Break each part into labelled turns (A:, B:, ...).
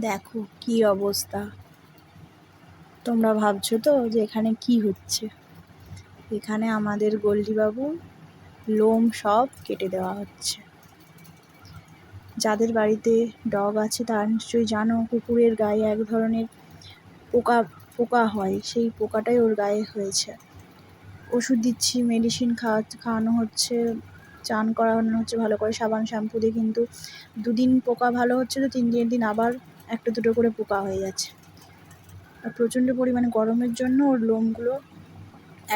A: দেখো কি অবস্থা। তোমরা ভাবছো তো যে এখানে কি হচ্ছে। এখানে আমাদের গোল্ডিবাবু লোম সব কেটে দেওয়া হচ্ছে। যাদের বাড়িতে ডগ আছে তারা নিশ্চয়ই জানো, কুকুরের গায়ে এক ধরনের পোকা পোকা হয়, সেই পোকাটাই ওর গায়ে হয়েছে। ওষুধ দিচ্ছি, মেডিসিন খাওয়ানো হচ্ছে, চান করানো হচ্ছে ভালো করে সাবান শ্যাম্পু দিয়ে, কিন্তু দুদিন পোকা ভালো হচ্ছে তো তিন দিন আবার একটা দুটো করে পোকা হয়ে যাচ্ছে। আর প্রচণ্ড পরিমাণে গরমের জন্য ওর লোমগুলো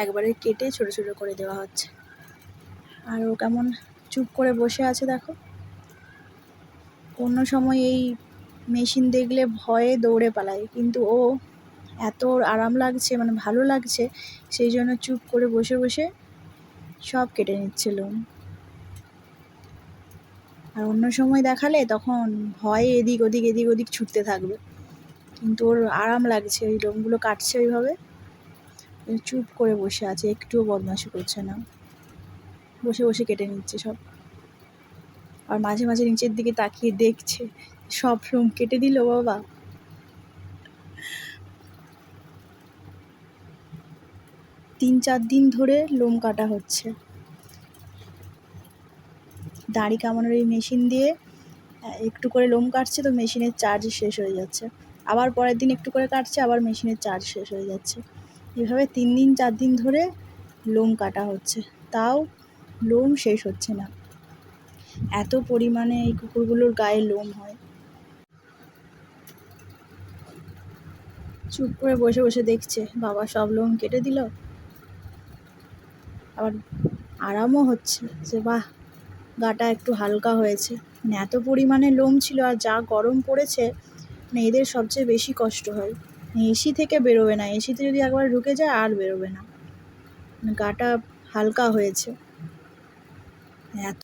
A: একবারে কেটে ছোটো ছোটো করে দেওয়া হচ্ছে। আর ও কেমন চুপ করে বসে আছে দেখো। অন্য সময় এই মেশিন দেখলে ভয়ে দৌড়ে পালায়, কিন্তু ও এত আরাম লাগছে, মানে ভালো লাগছে, সেই জন্য চুপ করে বসে বসে সব কেটে নিচ্ছে লোম। আর অন্য সময় দেখালে তখন ভয়ে এদিক ওদিক ছুটতে থাকবে, কিন্তু ওর আরাম লাগছে, ওই লোমগুলো কাটছে ওইভাবে, চুপ করে বসে আছে, একটুও বদমাশি করছে না, বসে বসে কেটে নিচ্ছে সব। আর মাঝে মাঝে নিচের দিকে তাকিয়ে দেখছে সব লোম কেটে দিল বাবা। 3-4 দিন ধরে লোম কাটা হচ্ছে। দাড়ি কামানোর এই মেশিন দিয়ে একটু করে লোম কাটছে তো মেশিনের চার্জ শেষ হয়ে যাচ্ছে, আবার পরের দিন একটু করে কাটছে, আবার মেশিনের চার্জ শেষ হয়ে যাচ্ছে। এভাবে 3-4 দিন ধরে লোম কাটা হচ্ছে, তাও লোম শেষ হচ্ছে না। এত পরিমাণে এই কুকুরগুলোর গায়ে লোম হয়। চুপ করে বসে বসে দেখছে বাবা সব লোম কেটে দিল। আবার আরামও হচ্ছে যে বাহ, গাটা একটু হালকা হয়েছে। মানে এত পরিমাণে লোম ছিল, আর যা গরম পড়েছে, মানে এদের সবচেয়ে বেশি কষ্ট হয়। এসি থেকে বেরোবে না, এসিতে যদি একবার ঢুকে যায় আর বেরোবে না। গাটা হালকা হয়েছে। এত